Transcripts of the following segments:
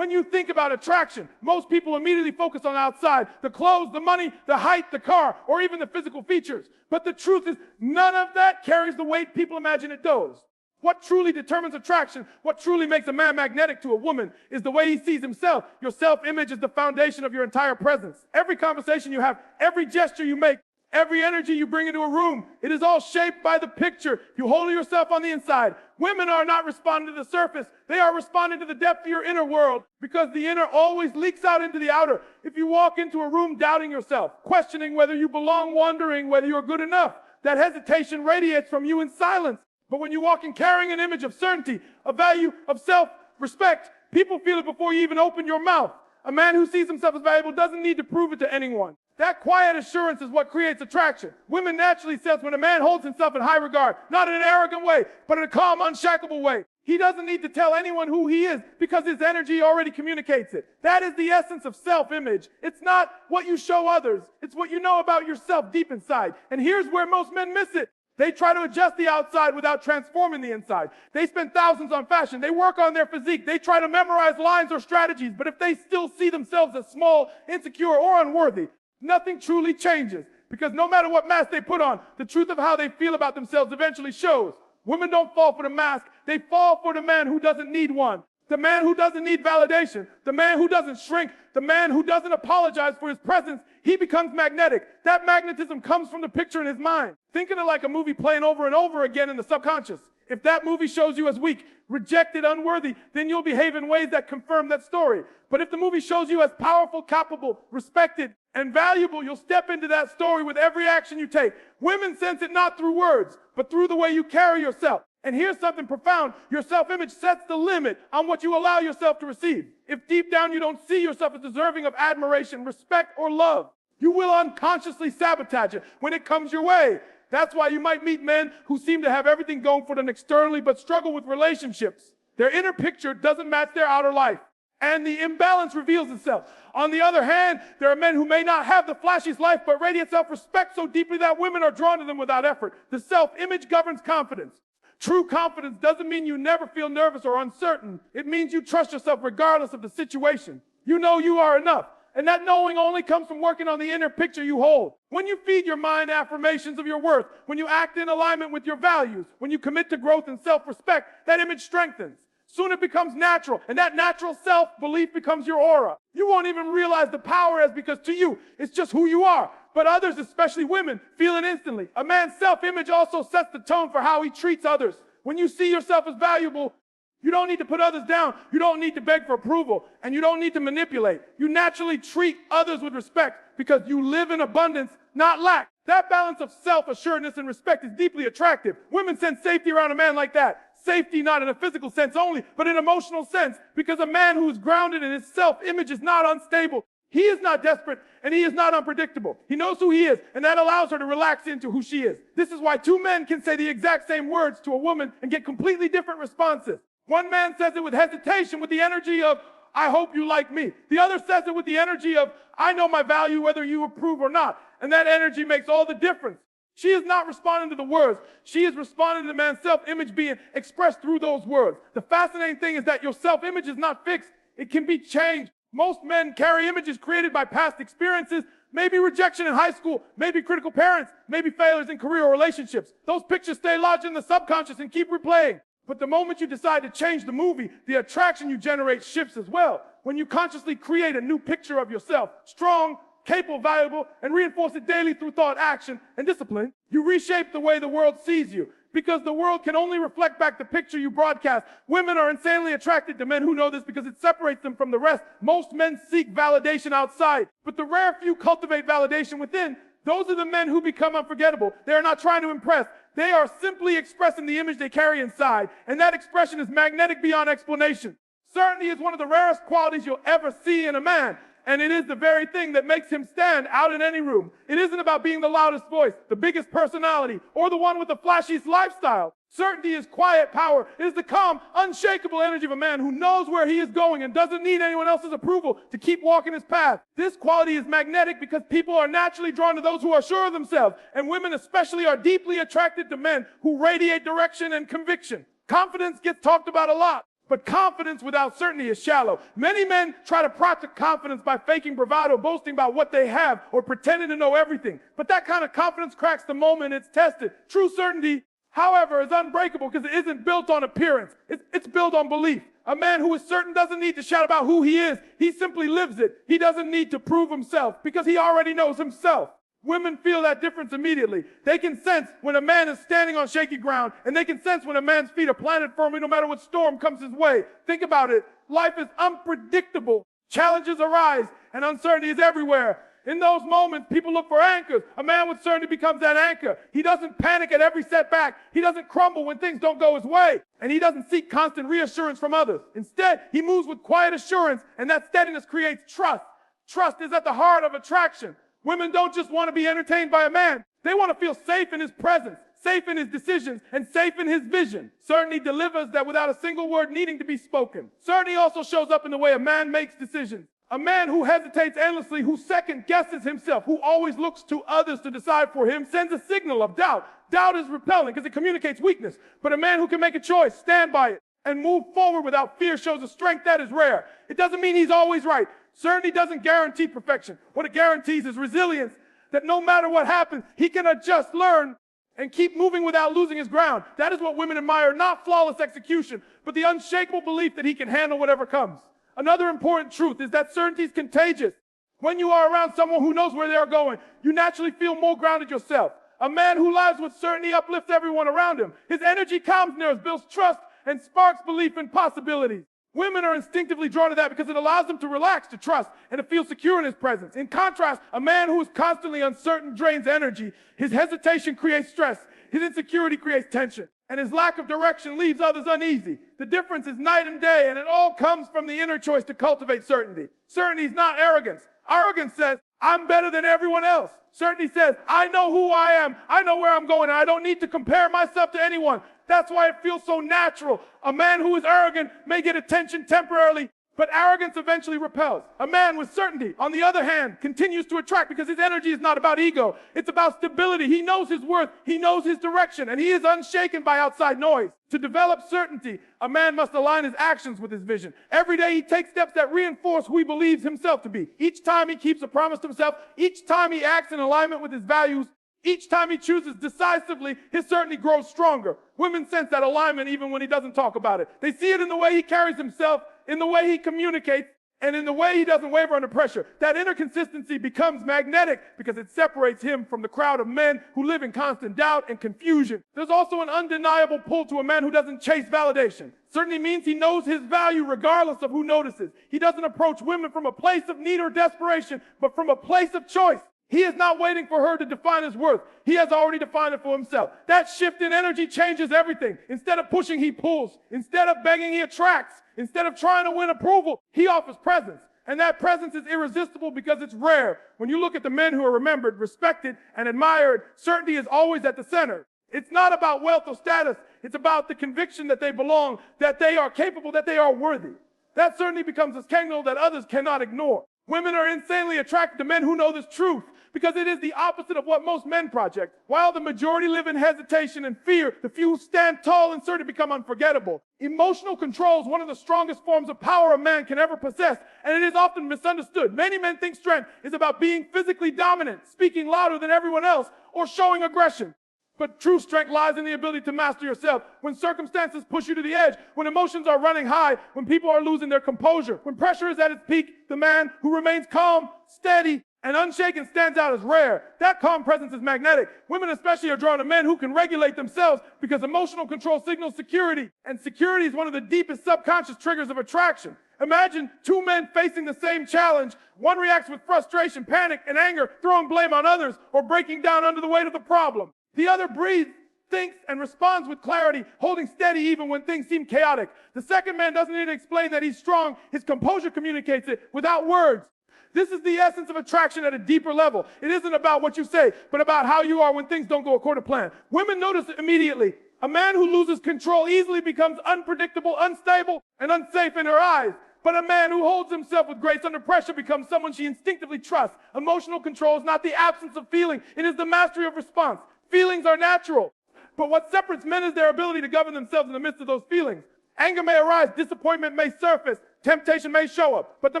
When you think about attraction, most people immediately focus on outside, the clothes, the money, the height, the car, or even the physical features. But the truth is, none of that carries the weight people imagine it does. What truly determines attraction, what truly makes a man magnetic to a woman, is the way he sees himself. Your self-image is the foundation of your entire presence. Every conversation you have, every gesture you make, every energy you bring into a room, it is all shaped by the picture you hold of yourself on the inside. Women are not responding to the surface. They are responding to the depth of your inner world, because the inner always leaks out into the outer. If you walk into a room doubting yourself, questioning whether you belong, wondering whether you're good enough, that hesitation radiates from you in silence. But when you walk in carrying an image of certainty, a value of self-respect, people feel it before you even open your mouth. A man who sees himself as valuable doesn't need to prove it to anyone. That quiet assurance is what creates attraction. Women naturally sense when a man holds himself in high regard, not in an arrogant way, but in a calm, unshackable way. He doesn't need to tell anyone who he is because his energy already communicates it. That is the essence of self-image. It's not what you show others. It's what you know about yourself deep inside. And here's where most men miss it. They try to adjust the outside without transforming the inside. They spend thousands on fashion. They work on their physique. They try to memorize lines or strategies. But if they still see themselves as small, insecure, or unworthy, nothing truly changes. Because no matter what mask they put on, the truth of how they feel about themselves eventually shows. Women don't fall for the mask. They fall for the man who doesn't need one. The man who doesn't need validation. The man who doesn't shrink. The man who doesn't apologize for his presence. He becomes magnetic. That magnetism comes from the picture in his mind. Think of it like a movie playing over and over again in the subconscious. If that movie shows you as weak, rejected, unworthy, then you'll behave in ways that confirm that story. But if the movie shows you as powerful, capable, respected, and valuable, you'll step into that story with every action you take. Women sense it not through words, but through the way you carry yourself. And here's something profound. Your self-image sets the limit on what you allow yourself to receive. If deep down you don't see yourself as deserving of admiration, respect, or love, you will unconsciously sabotage it when it comes your way. That's why you might meet men who seem to have everything going for them externally but struggle with relationships. Their inner picture doesn't match their outer life, and the imbalance reveals itself. On the other hand, there are men who may not have the flashiest life but radiate self-respect so deeply that women are drawn to them without effort. The self-image governs confidence. True confidence doesn't mean you never feel nervous or uncertain. It means you trust yourself regardless of the situation. You know you are enough. And that knowing only comes from working on the inner picture you hold. When you feed your mind affirmations of your worth, when you act in alignment with your values, when you commit to growth and self-respect, that image strengthens. Soon it becomes natural, and that natural self-belief becomes your aura. You won't even realize the power is because to you, it's just who you are. But others, especially women, feel it instantly. A man's self-image also sets the tone for how he treats others. When you see yourself as valuable, you don't need to put others down. You don't need to beg for approval. And you don't need to manipulate. You naturally treat others with respect because you live in abundance, not lack. That balance of self-assuredness and respect is deeply attractive. Women sense safety around a man like that. Safety not in a physical sense only, but in an emotional sense. Because a man who is grounded in his self-image is not unstable. He is not desperate, and he is not unpredictable. He knows who he is, and that allows her to relax into who she is. This is why two men can say the exact same words to a woman and get completely different responses. One man says it with hesitation, with the energy of, I hope you like me. The other says it with the energy of, I know my value whether you approve or not. And that energy makes all the difference. She is not responding to the words. She is responding to the man's self-image being expressed through those words. The fascinating thing is that your self-image is not fixed. It can be changed. Most men carry images created by past experiences, maybe rejection in high school, maybe critical parents, maybe failures in career or relationships. Those pictures stay lodged in the subconscious and keep replaying. But the moment you decide to change the movie, the attraction you generate shifts as well. When you consciously create a new picture of yourself, strong, capable, valuable, and reinforce it daily through thought, action, and discipline, you reshape the way the world sees you. Because the world can only reflect back the picture you broadcast. Women are insanely attracted to men who know this because it separates them from the rest. Most men seek validation outside, but the rare few cultivate validation within. Those are the men who become unforgettable. They are not trying to impress. They are simply expressing the image they carry inside, and that expression is magnetic beyond explanation. Certainty is one of the rarest qualities you'll ever see in a man. And it is the very thing that makes him stand out in any room. It isn't about being the loudest voice, the biggest personality, or the one with the flashiest lifestyle. Certainty is quiet power. It is the calm, unshakable energy of a man who knows where he is going and doesn't need anyone else's approval to keep walking his path. This quality is magnetic because people are naturally drawn to those who are sure of themselves, and women especially are deeply attracted to men who radiate direction and conviction. Confidence gets talked about a lot, But confidence without certainty is shallow. Many men try to practice confidence by faking bravado, boasting about what they have, or pretending to know everything. But that kind of confidence cracks the moment it's tested. True certainty, however, is unbreakable because it isn't built on appearance. It's built on belief. A man who is certain doesn't need to shout about who he is. He simply lives it. He doesn't need to prove himself because he already knows himself. Women feel that difference immediately. They can sense when a man is standing on shaky ground, and they can sense when a man's feet are planted firmly no matter what storm comes his way. Think about it. Life is unpredictable. Challenges arise, and uncertainty is everywhere. In those moments, people look for anchors. A man with certainty becomes that anchor. He doesn't panic at every setback. He doesn't crumble when things don't go his way. And he doesn't seek constant reassurance from others. Instead, he moves with quiet assurance, and that steadiness creates trust. Trust is at the heart of attraction. Women don't just want to be entertained by a man. They want to feel safe in his presence, safe in his decisions, and safe in his vision. Certainty delivers that without a single word needing to be spoken. Certainty also shows up in the way a man makes decisions. A man who hesitates endlessly, who second guesses himself, who always looks to others to decide for him, sends a signal of doubt. Doubt is repelling because it communicates weakness. But a man who can make a choice, stand by it, and move forward without fear shows a strength that is rare. It doesn't mean he's always right. Certainty doesn't guarantee perfection. What it guarantees is resilience, that no matter what happens, he can adjust, learn, and keep moving without losing his ground. That is what women admire, not flawless execution, but the unshakable belief that he can handle whatever comes. Another important truth is that certainty is contagious. When you are around someone who knows where they are going, you naturally feel more grounded yourself. A man who lives with certainty uplifts everyone around him. His energy calms nerves, builds trust, and sparks belief in possibilities. Women are instinctively drawn to that because it allows them to relax, to trust, and to feel secure in his presence. In contrast, a man who is constantly uncertain drains energy. His hesitation creates stress. His insecurity creates tension. And his lack of direction leaves others uneasy. The difference is night and day, and it all comes from the inner choice to cultivate certainty. Certainty is not arrogance. Arrogance says, I'm better than everyone else. Certainty says, I know who I am. I know where I'm going, and I don't need to compare myself to anyone. That's why it feels so natural. A man who is arrogant may get attention temporarily, but arrogance eventually repels. A man with certainty, on the other hand, continues to attract because his energy is not about ego. It's about stability. He knows his worth. He knows his direction, and he is unshaken by outside noise. To develop certainty, a man must align his actions with his vision. Every day he takes steps that reinforce who he believes himself to be. Each time he keeps a promise to himself, each time he acts in alignment with his values, each time he chooses decisively, his certainty grows stronger. Women sense that alignment even when he doesn't talk about it. They see it in the way he carries himself, in the way he communicates, and in the way he doesn't waver under pressure. That inner consistency becomes magnetic because it separates him from the crowd of men who live in constant doubt and confusion. There's also an undeniable pull to a man who doesn't chase validation. Certainty means he knows his value regardless of who notices. He doesn't approach women from a place of need or desperation, but from a place of choice. He is not waiting for her to define his worth. He has already defined it for himself. That shift in energy changes everything. Instead of pushing, he pulls. Instead of begging, he attracts. Instead of trying to win approval, he offers presence. And that presence is irresistible because it's rare. When you look at the men who are remembered, respected, and admired, certainty is always at the center. It's not about wealth or status. It's about the conviction that they belong, that they are capable, that they are worthy. That certainty becomes a signal that others cannot ignore. Women are insanely attracted to men who know this truth because it is the opposite of what most men project. While the majority live in hesitation and fear, the few who stand tall and certain become unforgettable. Emotional control is one of the strongest forms of power a man can ever possess, and it is often misunderstood. Many men think strength is about being physically dominant, speaking louder than everyone else, or showing aggression. But true strength lies in the ability to master yourself. When circumstances push you to the edge, when emotions are running high, when people are losing their composure, when pressure is at its peak, the man who remains calm, steady, and unshaken stands out as rare. That calm presence is magnetic. Women especially are drawn to men who can regulate themselves because emotional control signals security, and security is one of the deepest subconscious triggers of attraction. Imagine two men facing the same challenge. One reacts with frustration, panic, and anger, throwing blame on others, or breaking down under the weight of the problem. The other breathes, thinks, and responds with clarity, holding steady even when things seem chaotic. The second man doesn't need to explain that he's strong. His composure communicates it without words. This is the essence of attraction at a deeper level. It isn't about what you say, but about how you are when things don't go according to plan. Women notice it immediately. A man who loses control easily becomes unpredictable, unstable, and unsafe in her eyes. But a man who holds himself with grace under pressure becomes someone she instinctively trusts. Emotional control is not the absence of feeling. It is the mastery of response. Feelings are natural. But what separates men is their ability to govern themselves in the midst of those feelings. Anger may arise, disappointment may surface, temptation may show up. But the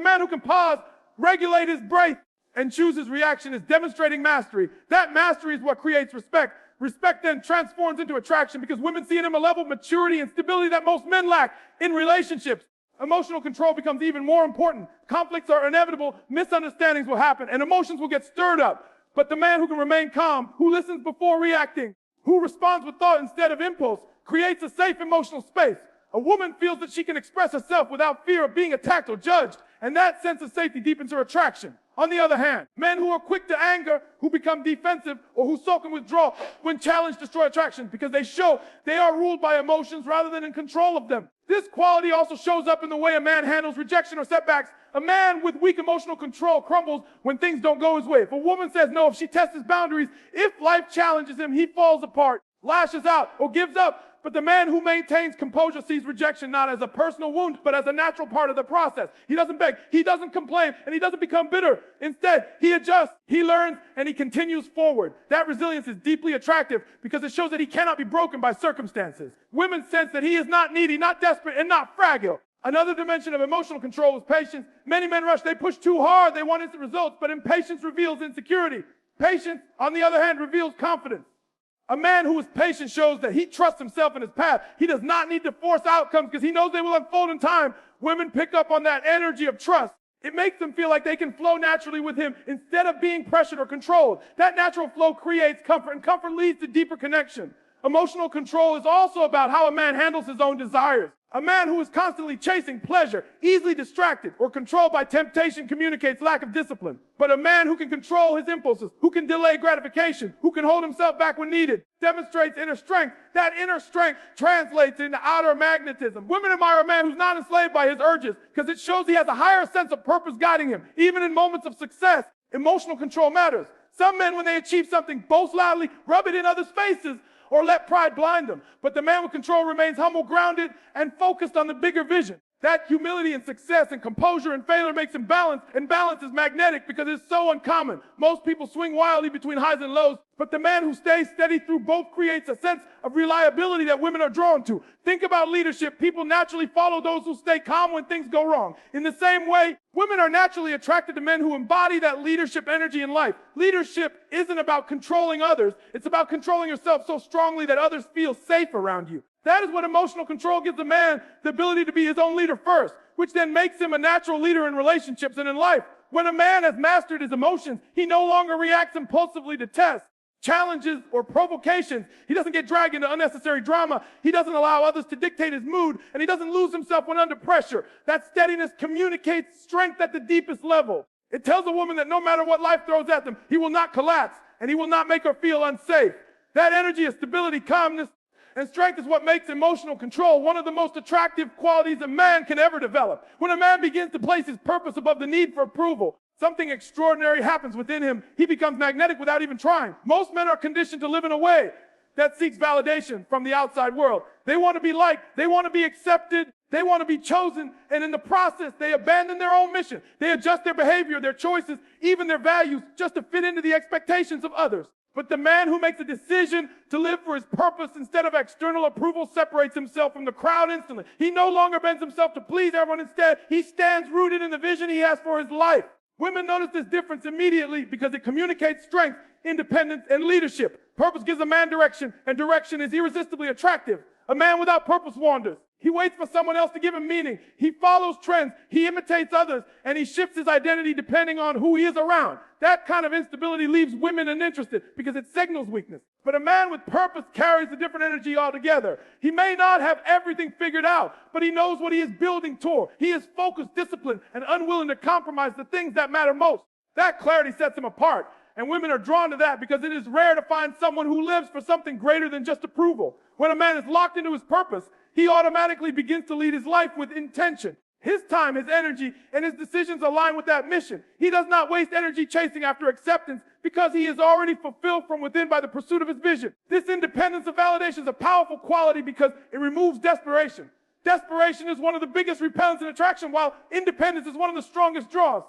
man who can pause, regulate his breath, and choose his reaction is demonstrating mastery. That mastery is what creates respect. Respect then transforms into attraction because women see in him a level of maturity and stability that most men lack in relationships. Emotional control becomes even more important. Conflicts are inevitable, misunderstandings will happen, and emotions will get stirred up. But the man who can remain calm, who listens before reacting, who responds with thought instead of impulse, creates a safe emotional space. A woman feels that she can express herself without fear of being attacked or judged, and that sense of safety deepens her attraction. On the other hand, men who are quick to anger, who become defensive, or who sulk and withdraw when challenged destroy attraction because they show they are ruled by emotions rather than in control of them. This quality also shows up in the way a man handles rejection or setbacks. A man with weak emotional control crumbles when things don't go his way. If a woman says no, if she tests his boundaries, if life challenges him, he falls apart, lashes out, or gives up. But the man who maintains composure sees rejection not as a personal wound, but as a natural part of the process. He doesn't beg, he doesn't complain, and he doesn't become bitter. Instead, he adjusts, he learns, and he continues forward. That resilience is deeply attractive because it shows that he cannot be broken by circumstances. Women sense that he is not needy, not desperate, and not fragile. Another dimension of emotional control is patience. Many men rush, they push too hard, they want instant results, but impatience reveals insecurity. Patience, on the other hand, reveals confidence. A man who is patient shows that he trusts himself in his path. He does not need to force outcomes because he knows they will unfold in time. Women pick up on that energy of trust. It makes them feel like they can flow naturally with him instead of being pressured or controlled. That natural flow creates comfort, and comfort leads to deeper connection. Emotional control is also about how a man handles his own desires. A man who is constantly chasing pleasure, easily distracted, or controlled by temptation communicates lack of discipline. But a man who can control his impulses, who can delay gratification, who can hold himself back when needed, demonstrates inner strength. That inner strength translates into outer magnetism. Women admire a man who's not enslaved by his urges because it shows he has a higher sense of purpose guiding him. Even in moments of success, emotional control matters. Some men, when they achieve something, boast loudly, rub it in others' faces, or let pride blind them. But the man with control remains humble, grounded, and focused on the bigger vision. That humility and success and composure and failure makes him balanced, and balance is magnetic because it's so uncommon. Most people swing wildly between highs and lows, but the man who stays steady through both creates a sense of reliability that women are drawn to. Think about leadership. People naturally follow those who stay calm when things go wrong. In the same way, women are naturally attracted to men who embody that leadership energy in life. Leadership isn't about controlling others. It's about controlling yourself so strongly that others feel safe around you. That is what emotional control gives a man, the ability to be his own leader first, which then makes him a natural leader in relationships and in life. When a man has mastered his emotions, he no longer reacts impulsively to tests, challenges, or provocations. He doesn't get dragged into unnecessary drama. He doesn't allow others to dictate his mood, and he doesn't lose himself when under pressure. That steadiness communicates strength at the deepest level. It tells a woman that no matter what life throws at them, he will not collapse, and he will not make her feel unsafe. That energy of stability, calmness, and strength is what makes emotional control one of the most attractive qualities a man can ever develop. When a man begins to place his purpose above the need for approval, something extraordinary happens within him. He becomes magnetic without even trying. Most men are conditioned to live in a way that seeks validation from the outside world. They want to be liked. They want to be accepted. They want to be chosen. And in the process, they abandon their own mission. They adjust their behavior, their choices, even their values just to fit into the expectations of others. But the man who makes a decision to live for his purpose instead of external approval separates himself from the crowd instantly. He no longer bends himself to please everyone. Instead, he stands rooted in the vision he has for his life. Women notice this difference immediately because it communicates strength, independence, and leadership. Purpose gives a man direction, and direction is irresistibly attractive. A man without purpose wanders. He waits for someone else to give him meaning. He follows trends. He imitates others, and he shifts his identity depending on who he is around. That kind of instability leaves women uninterested because it signals weakness. But a man with purpose carries a different energy altogether. He may not have everything figured out, but he knows what he is building toward. He is focused, disciplined, and unwilling to compromise the things that matter most. That clarity sets him apart. And women are drawn to that because it is rare to find someone who lives for something greater than just approval. When a man is locked into his purpose, he automatically begins to lead his life with intention. His time, his energy, and his decisions align with that mission. He does not waste energy chasing after acceptance because he is already fulfilled from within by the pursuit of his vision. This independence of validation is a powerful quality because it removes desperation. Desperation is one of the biggest repellents in attraction, while independence is one of the strongest draws.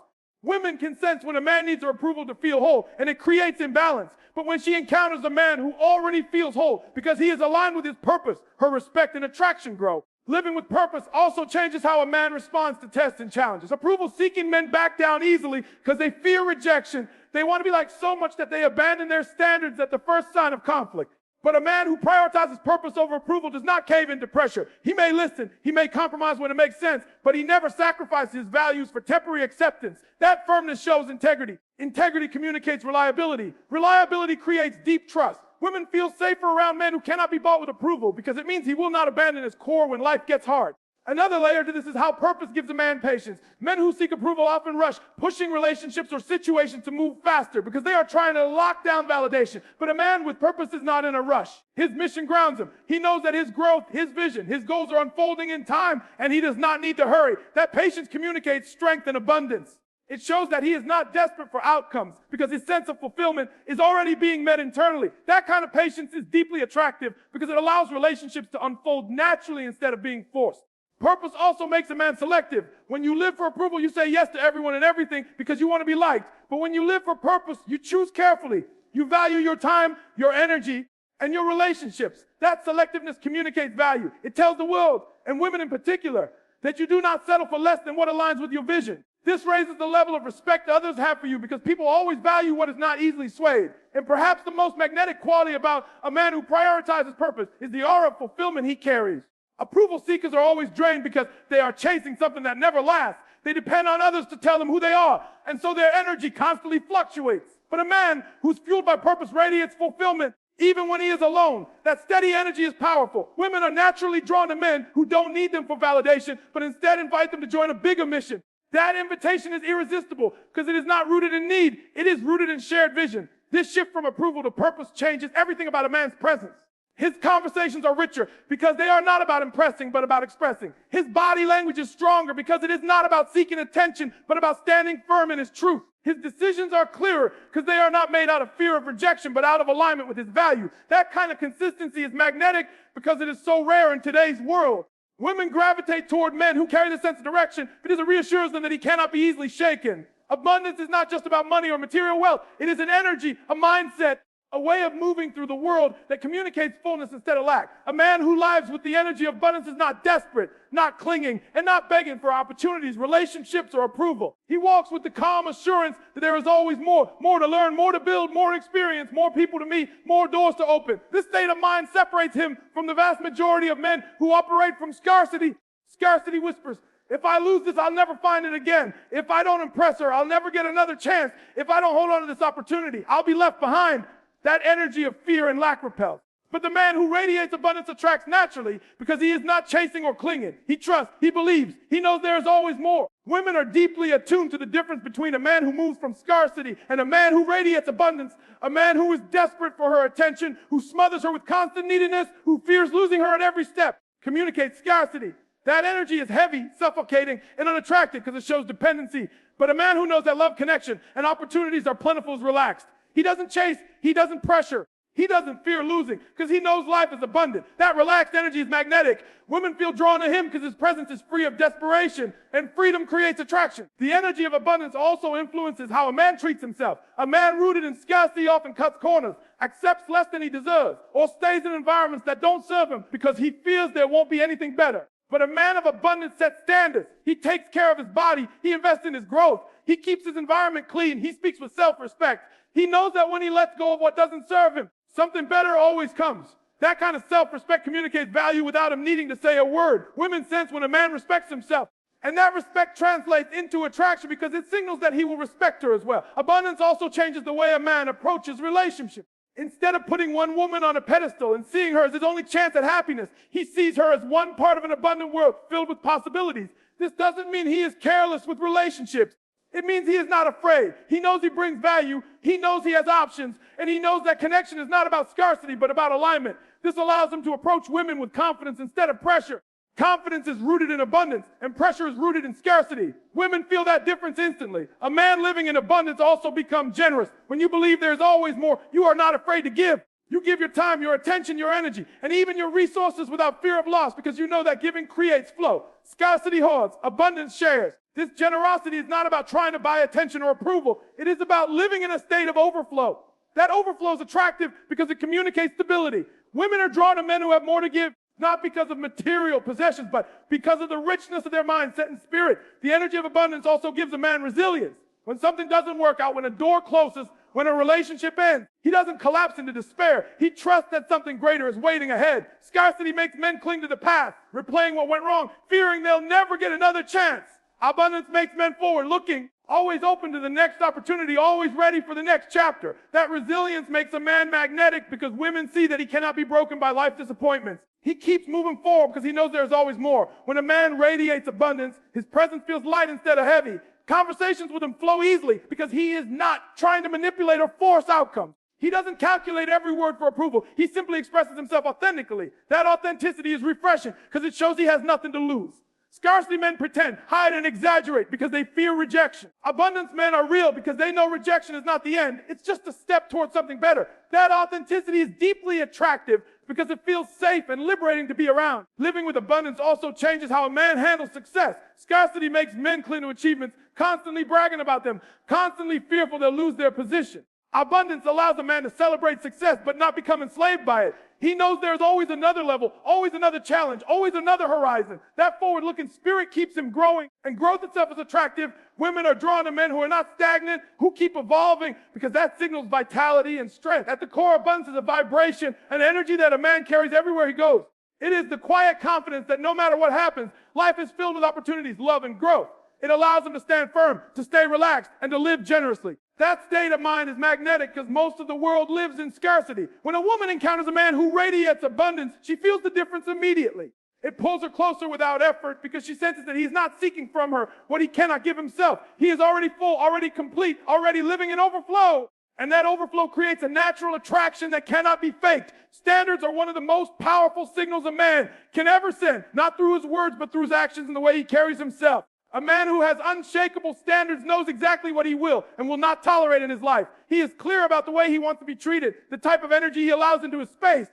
Women can sense when a man needs her approval to feel whole, and it creates imbalance. But when she encounters a man who already feels whole because he is aligned with his purpose, her respect and attraction grow. Living with purpose also changes how a man responds to tests and challenges. Approval-seeking men back down easily because they fear rejection. They want to be liked so much that they abandon their standards at the first sign of conflict. But a man who prioritizes purpose over approval does not cave into pressure. He may listen, he may compromise when it makes sense, but he never sacrifices his values for temporary acceptance. That firmness shows integrity. Integrity communicates reliability. Reliability creates deep trust. Women feel safer around men who cannot be bought with approval because it means he will not abandon his core when life gets hard. Another layer to this is how purpose gives a man patience. Men who seek approval often rush, pushing relationships or situations to move faster because they are trying to lock down validation. But a man with purpose is not in a rush. His mission grounds him. He knows that his growth, his vision, his goals are unfolding in time, and he does not need to hurry. That patience communicates strength and abundance. It shows that he is not desperate for outcomes because his sense of fulfillment is already being met internally. That kind of patience is deeply attractive because it allows relationships to unfold naturally instead of being forced. Purpose also makes a man selective. When you live for approval, you say yes to everyone and everything because you want to be liked. But when you live for purpose, you choose carefully. You value your time, your energy, and your relationships. That selectiveness communicates value. It tells the world, and women in particular, that you do not settle for less than what aligns with your vision. This raises the level of respect others have for you because people always value what is not easily swayed. And perhaps the most magnetic quality about a man who prioritizes purpose is the aura of fulfillment he carries. Approval seekers are always drained because they are chasing something that never lasts. They depend on others to tell them who they are, and so their energy constantly fluctuates. But a man who's fueled by purpose radiates fulfillment even when he is alone. That steady energy is powerful. Women are naturally drawn to men who don't need them for validation, but instead invite them to join a bigger mission. That invitation is irresistible because it is not rooted in need. It is rooted in shared vision. This shift from approval to purpose changes everything about a man's presence. His conversations are richer because they are not about impressing, but about expressing. His body language is stronger because it is not about seeking attention, but about standing firm in his truth. His decisions are clearer because they are not made out of fear of rejection, but out of alignment with his value. That kind of consistency is magnetic because it is so rare in today's world. Women gravitate toward men who carry the sense of direction because it reassures them that he cannot be easily shaken. Abundance is not just about money or material wealth. It is an energy, a mindset, a way of moving through the world that communicates fullness instead of lack. A man who lives with the energy of abundance is not desperate, not clinging, and not begging for opportunities, relationships, or approval. He walks with the calm assurance that there is always more to learn, more to build, more experience, more people to meet, more doors to open. This state of mind separates him from the vast majority of men who operate from scarcity. Scarcity whispers, if I lose this, I'll never find it again. If I don't impress her, I'll never get another chance. If I don't hold on to this opportunity, I'll be left behind. That energy of fear and lack repels. But the man who radiates abundance attracts naturally because he is not chasing or clinging. He trusts, he believes, he knows there is always more. Women are deeply attuned to the difference between a man who moves from scarcity and a man who radiates abundance. A man who is desperate for her attention, who smothers her with constant neediness, who fears losing her at every step, communicates scarcity. That energy is heavy, suffocating, and unattractive because it shows dependency. But a man who knows that love, connection, and opportunities are plentiful is relaxed. He doesn't chase. He doesn't pressure. He doesn't fear losing because he knows life is abundant. That relaxed energy is magnetic. Women feel drawn to him because his presence is free of desperation, and freedom creates attraction. The energy of abundance also influences how a man treats himself. A man rooted in scarcity often cuts corners, accepts less than he deserves, or stays in environments that don't serve him because he fears there won't be anything better. But a man of abundance sets standards. He takes care of his body. He invests in his growth. He keeps his environment clean. He speaks with self-respect. He knows that when he lets go of what doesn't serve him, something better always comes. That kind of self-respect communicates value without him needing to say a word. Women sense when a man respects himself. And that respect translates into attraction because it signals that he will respect her as well. Abundance also changes the way a man approaches relationships. Instead of putting one woman on a pedestal and seeing her as his only chance at happiness, he sees her as one part of an abundant world filled with possibilities. This doesn't mean he is careless with relationships. It means he is not afraid. He knows he brings value. He knows he has options. And he knows that connection is not about scarcity, but about alignment. This allows him to approach women with confidence instead of pressure. Confidence is rooted in abundance, and pressure is rooted in scarcity. Women feel that difference instantly. A man living in abundance also becomes generous. When you believe there's always more, you are not afraid to give. You give your time, your attention, your energy, and even your resources without fear of loss because you know that giving creates flow. Scarcity hoards, abundance shares. This generosity is not about trying to buy attention or approval. It is about living in a state of overflow. That overflow is attractive because it communicates stability. Women are drawn to men who have more to give Not because of material possessions, but because of the richness of their mindset and spirit. The energy of abundance also gives a man resilience. When something doesn't work out, when a door closes, when a relationship ends, he doesn't collapse into despair. He trusts that something greater is waiting ahead. Scarcity makes men cling to the past, replaying what went wrong, fearing they'll never get another chance. Abundance makes men forward-looking, always open to the next opportunity, always ready for the next chapter. That resilience makes a man magnetic because women see that he cannot be broken by life disappointments. He keeps moving forward because he knows there's always more. When a man radiates abundance, his presence feels light instead of heavy. Conversations with him flow easily because he is not trying to manipulate or force outcomes. He doesn't calculate every word for approval. He simply expresses himself authentically. That authenticity is refreshing because it shows he has nothing to lose. Scarcity men pretend, hide, and exaggerate because they fear rejection. Abundance men are real because they know rejection is not the end. It's just a step towards something better. That authenticity is deeply attractive because it feels safe and liberating to be around. Living with abundance also changes how a man handles success. Scarcity makes men cling to achievements, constantly bragging about them, constantly fearful they'll lose their position. Abundance allows a man to celebrate success but not become enslaved by it. He knows there's always another level, always another challenge, always another horizon. That forward-looking spirit keeps him growing, and growth itself is attractive. Women are drawn to men who are not stagnant, who keep evolving, because that signals vitality and strength. At the core of abundance is a vibration, an energy that a man carries everywhere he goes. It is the quiet confidence that no matter what happens, life is filled with opportunities, love, and growth. It allows him to stand firm, to stay relaxed, and to live generously. That state of mind is magnetic because most of the world lives in scarcity. When a woman encounters a man who radiates abundance, she feels the difference immediately. It pulls her closer without effort because she senses that he's not seeking from her what he cannot give himself. He is already full, already complete, already living in overflow. And that overflow creates a natural attraction that cannot be faked. Standards are one of the most powerful signals a man can ever send, not through his words, but through his actions and the way he carries himself. A man who has unshakable standards knows exactly what he will and will not tolerate in his life. He is clear about the way he wants to be treated, the type of energy he allows into his space,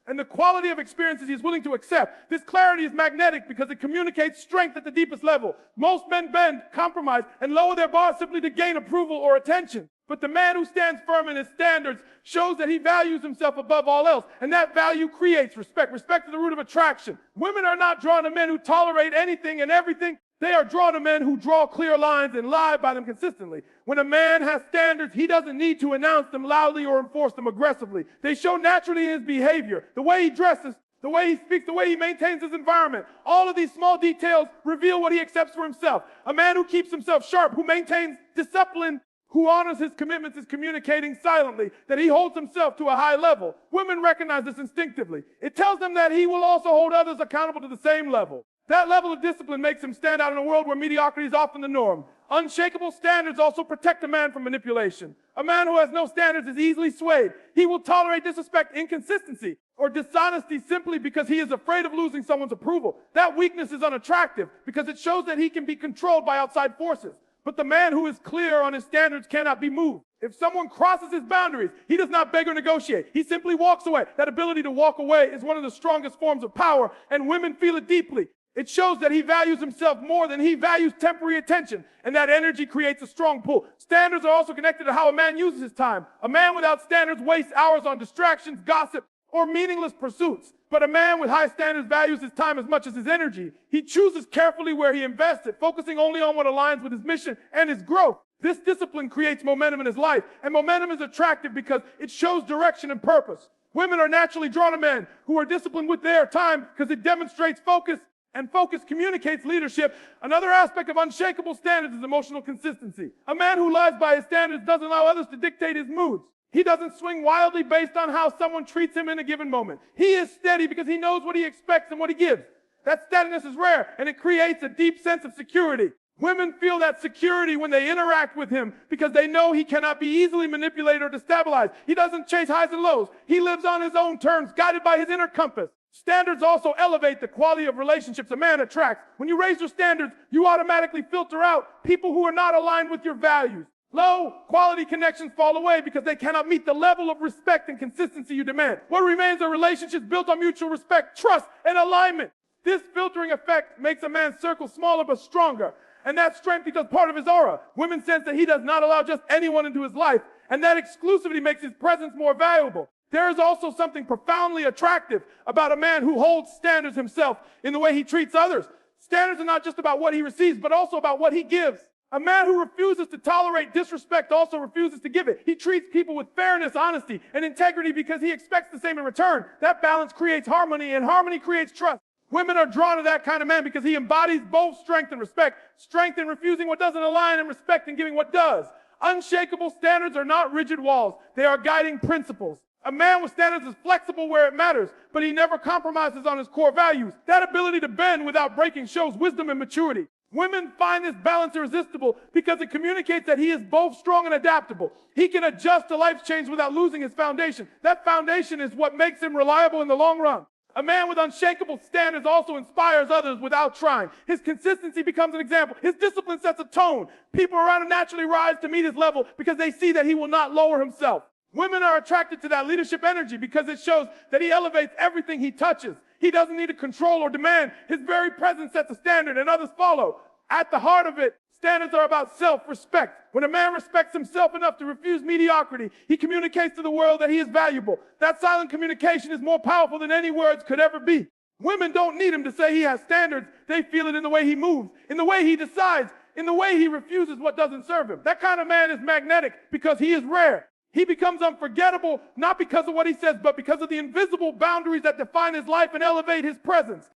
and the quality of experiences he is willing to accept. This clarity is magnetic because it communicates strength at the deepest level. Most men bend, compromise, and lower their bar simply to gain approval or attention. But the man who stands firm in his standards shows that he values himself above all else, and that value creates respect. Respect is the root of attraction. Women are not drawn to men who tolerate anything and everything. They are drawn to men who draw clear lines and live by them consistently. When a man has standards, he doesn't need to announce them loudly or enforce them aggressively. They show naturally in his behavior, the way he dresses, the way he speaks, the way he maintains his environment. All of these small details reveal what he accepts for himself. A man who keeps himself sharp, who maintains discipline, who honors his commitments is communicating silently that he holds himself to a high level. Women recognize this instinctively. It tells them that he will also hold others accountable to the same level. That level of discipline makes him stand out in a world where mediocrity is often the norm. Unshakable standards also protect a man from manipulation. A man who has no standards is easily swayed. He will tolerate disrespect, inconsistency, or dishonesty simply because he is afraid of losing someone's approval. That weakness is unattractive because it shows that he can be controlled by outside forces. But the man who is clear on his standards cannot be moved. If someone crosses his boundaries, he does not beg or negotiate. He simply walks away. That ability to walk away is one of the strongest forms of power, and women feel it deeply. It shows that he values himself more than he values temporary attention, and that energy creates a strong pull. Standards are also connected to how a man uses his time. A man without standards wastes hours on distractions, gossip, or meaningless pursuits. But a man with high standards values his time as much as his energy. He chooses carefully where he invests it, focusing only on what aligns with his mission and his growth. This discipline creates momentum in his life, and momentum is attractive because it shows direction and purpose. Women are naturally drawn to men who are disciplined with their time because it demonstrates focus, and focus communicates leadership. Another aspect of unshakable standards is emotional consistency. A man who lives by his standards doesn't allow others to dictate his moods. He doesn't swing wildly based on how someone treats him in a given moment. He is steady because he knows what he expects and what he gives. That steadiness is rare, and it creates a deep sense of security. Women feel that security when they interact with him because they know he cannot be easily manipulated or destabilized. He doesn't chase highs and lows. He lives on his own terms, guided by his inner compass. Standards also elevate the quality of relationships a man attracts. When you raise your standards, you automatically filter out people who are not aligned with your values. Low quality connections fall away because they cannot meet the level of respect and consistency you demand. What remains are relationships built on mutual respect, trust, and alignment. This filtering effect makes a man's circle smaller but stronger. And that strength becomes part of his aura. Women sense that he does not allow just anyone into his life, and that exclusivity makes his presence more valuable. There is also something profoundly attractive about a man who holds standards himself in the way he treats others. Standards are not just about what he receives, but also about what he gives. A man who refuses to tolerate disrespect also refuses to give it. He treats people with fairness, honesty, and integrity because he expects the same in return. That balance creates harmony, and harmony creates trust. Women are drawn to that kind of man because he embodies both strength and respect. Strength in refusing what doesn't align, and respect in giving what does. Unshakable standards are not rigid walls. They are guiding principles. A man with standards is flexible where it matters, but he never compromises on his core values. That ability to bend without breaking shows wisdom and maturity. Women find this balance irresistible because it communicates that he is both strong and adaptable. He can adjust to life's change without losing his foundation. That foundation is what makes him reliable in the long run. A man with unshakable standards also inspires others without trying. His consistency becomes an example. His discipline sets a tone. People around him naturally rise to meet his level because they see that he will not lower himself. Women are attracted to that leadership energy because it shows that he elevates everything he touches. He doesn't need to control or demand. His very presence sets a standard and others follow. At the heart of it, standards are about self-respect. When a man respects himself enough to refuse mediocrity, he communicates to the world that he is valuable. That silent communication is more powerful than any words could ever be. Women don't need him to say he has standards. They feel it in the way he moves, in the way he decides, in the way he refuses what doesn't serve him. That kind of man is magnetic because he is rare. He becomes unforgettable, not because of what he says, but because of the invisible boundaries that define his life and elevate his presence.